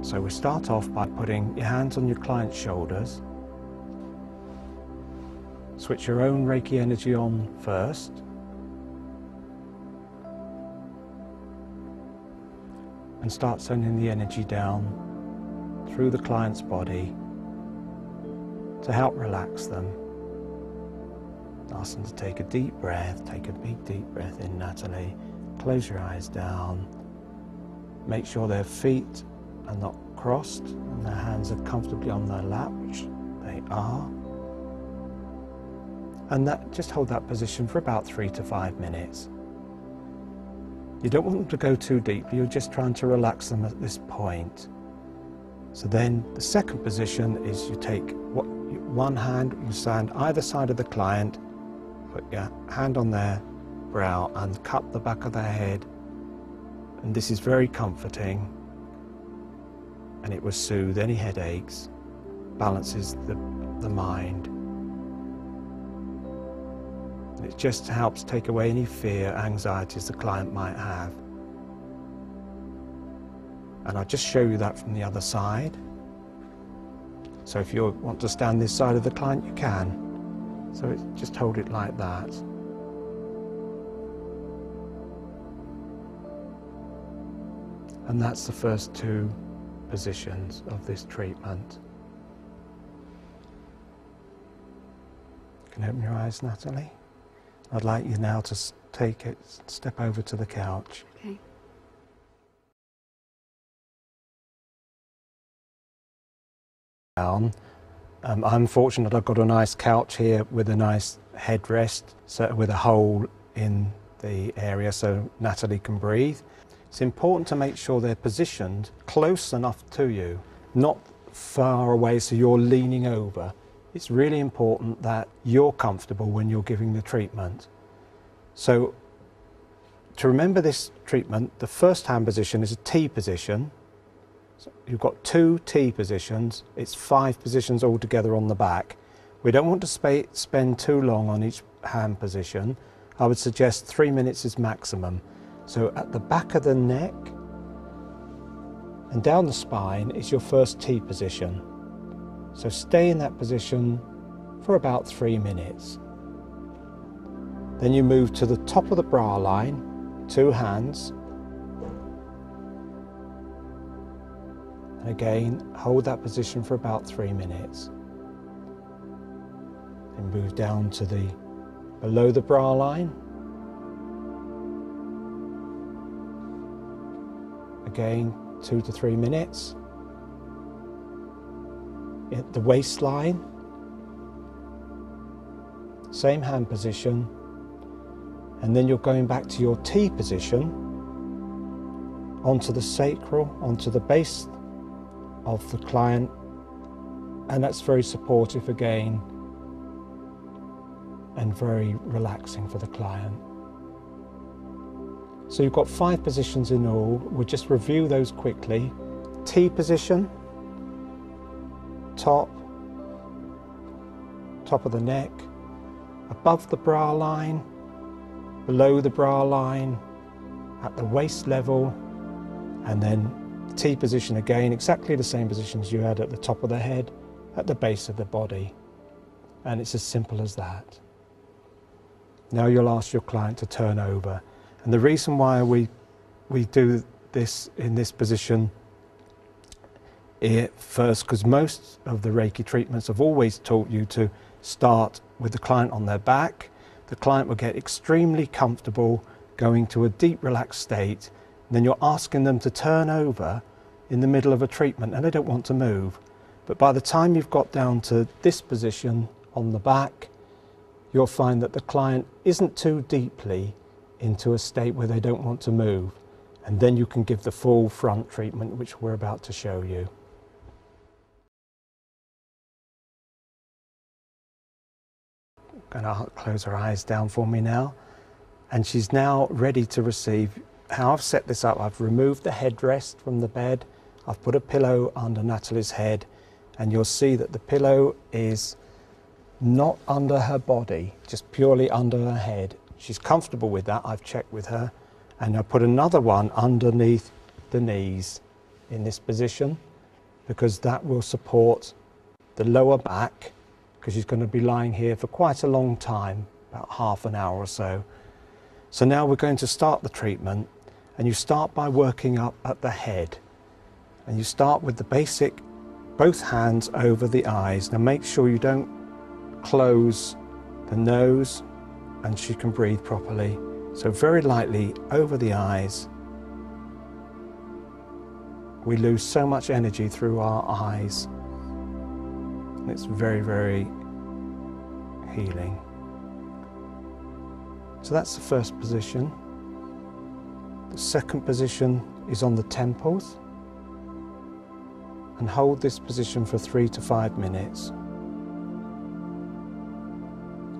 So we start off by putting your hands on your client's shoulders. Switch your own Reiki energy on first. And start sending the energy down through the client's body to help relax them. Ask them to take a deep breath. Take a big deep breath in, Natalie. Close your eyes down. Make sure their feet are not crossed and their hands are comfortably on their lap, which they are. And just hold that position for about 3 to 5 minutes. You don't want them to go too deeply, you're just trying to relax them at this point. So then the second position is you take one hand, you stand either side of the client, put your hand on their brow and cup the back of their head. And this is very comforting, and it will soothe any headaches, balances the mind. It just helps take away any fear, anxieties the client might have. And I'll just show you that from the other side. So if you want to stand this side of the client, you can. So just hold it like that. And that's the first 2 positions of this treatment. You can open your eyes, Natalie. I'd like you now to step over to the couch. Okay. I'm fortunate I've got a nice couch here with a nice headrest, so with a hole in the area so Natalie can breathe. It's important to make sure they're positioned close enough to you, not far away so you're leaning over. It's really important that you're comfortable when you're giving the treatment. So to remember this treatment, the first hand position is a T position. So you've got 2 T positions. It's 5 positions altogether on the back. We don't want to spend too long on each hand position. I would suggest 3 minutes is maximum. So at the back of the neck and down the spine is your first T position. So stay in that position for about 3 minutes. Then you move to the top of the bra line, 2 hands. And again, hold that position for about 3 minutes. Then move down to below the bra line. Again, 2 to 3 minutes. At the waistline, same hand position, and then you're going back to your T position, onto the sacral, onto the base of the client, and that's very supportive again and very relaxing for the client. So you've got 5 positions in all. We'll just review those quickly. T position, top of the neck, above the bra line, below the bra line, at the waist level, and then T position again, exactly the same positions you had at the top of the head, at the base of the body. And it's as simple as that. Now you'll ask your client to turn over. And the reason why we do this in this position first, because most of the Reiki treatments have always taught you to start with the client on their back. The client will get extremely comfortable going to a deep relaxed state. And then you're asking them to turn over in the middle of a treatment and they don't want to move. But by the time you've got down to this position on the back, you'll find that the client isn't too deeply into a state where they don't want to move. And then you can give the full front treatment, which we're about to show you. Gonna close her eyes down for me now. And she's now ready to receive. How I've set this up, I've removed the headrest from the bed. I've put a pillow under Natalie's head, and you'll see that the pillow is not under her body, just purely under her head. She's comfortable with that, I've checked with her. And I put another one underneath the knees in this position. because that will support the lower back, because she's going to be lying here for quite a long time, about half an hour or so. So now we're going to start the treatment, and you start by working up at the head, and you start with the basic, both hands over the eyes. Now make sure you don't close the nose and she can breathe properly. So very lightly over the eyes. We lose so much energy through our eyes. And it's very, very healing. So that's the first position. The second position is on the temples. And hold this position for 3 to 5 minutes.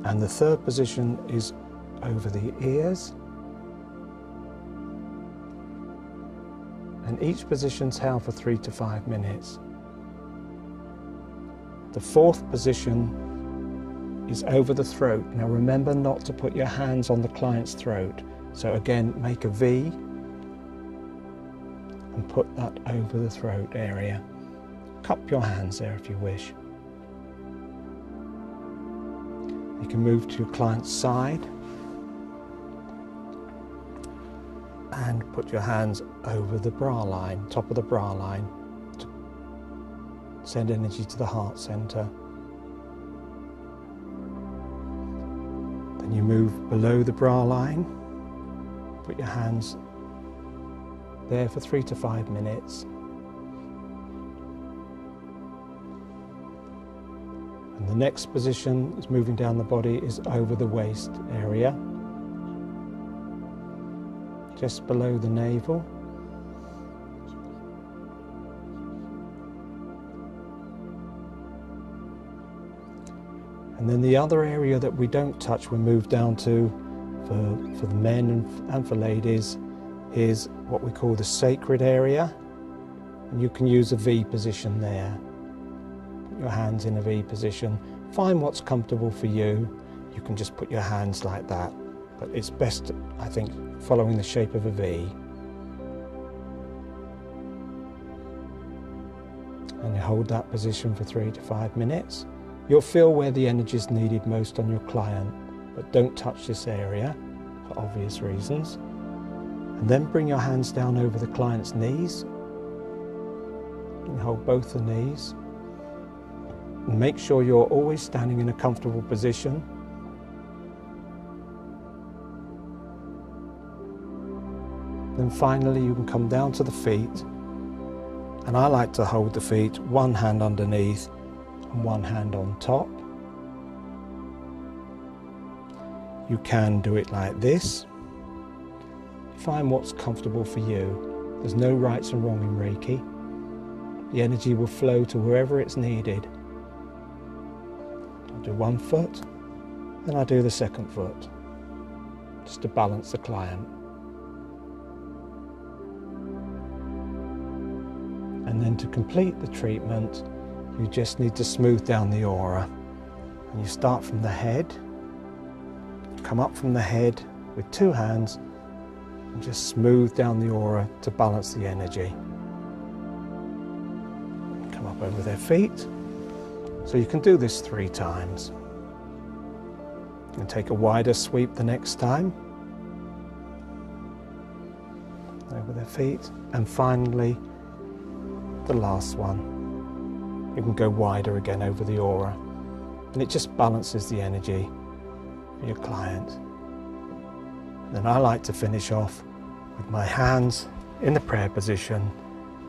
And the third position is over the ears. And each position's held for 3 to 5 minutes. The fourth position is over the throat. Now remember not to put your hands on the client's throat. So again, make a V and put that over the throat area. Cup your hands there if you wish. You can move to your client's side and put your hands over the bra line, top of the bra line, to send energy to the heart center. Then you move below the bra line, put your hands there for 3 to 5 minutes. And the next position is moving down the body is over the waist area, just below the navel. And then the other area that we don't touch, we move down to for the men and for ladies, is what we call the sacred area. And you can use a V position there. Put your hands in a V position. Find what's comfortable for you. You can just put your hands like that. But it's best, I think, following the shape of a V. And you hold that position for 3 to 5 minutes. You'll feel where the energy is needed most on your client, but don't touch this area for obvious reasons. And then bring your hands down over the client's knees. And hold both the knees. And make sure you're always standing in a comfortable position. Then finally you can come down to the feet, and I like to hold the feet, one hand underneath and one hand on top. You can do it like this. Find what's comfortable for you. There's no rights and wrong in Reiki. The energy will flow to wherever it's needed. I'll do one foot, then I'll do the second foot, just to balance the client. And then to complete the treatment, you just need to smooth down the aura. And you start from the head, come up from the head with two hands, and just smooth down the aura to balance the energy. Come up over their feet. So you can do this 3 times. You can take a wider sweep the next time. Over their feet. And finally, the last one. You can go wider again over the aura. And it just balances the energy for your client. Then I like to finish off with my hands in the prayer position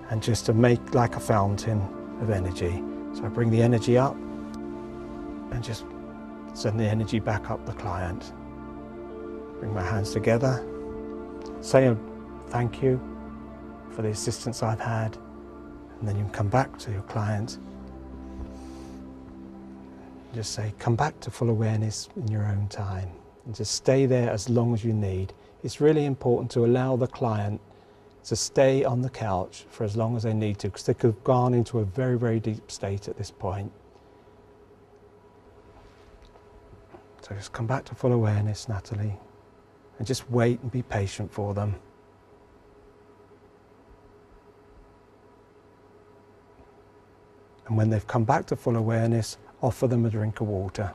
and just to make like a fountain of energy. So I bring the energy up and just send the energy back up the client. Bring my hands together, say a thank you for the assistance I've had, and then you can come back to your client. Just say, come back to full awareness in your own time, and just stay there as long as you need. It's really important to allow the client to stay on the couch for as long as they need to, because they could have gone into a very, very deep state at this point. So just come back to full awareness, Natalie, and just wait and be patient for them. And when they've come back to full awareness, offer them a drink of water,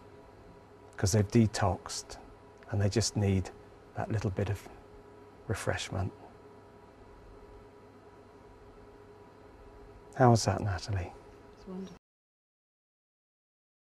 because they've detoxed and they just need that little bit of refreshment. How was that, Natalie? It's wonderful.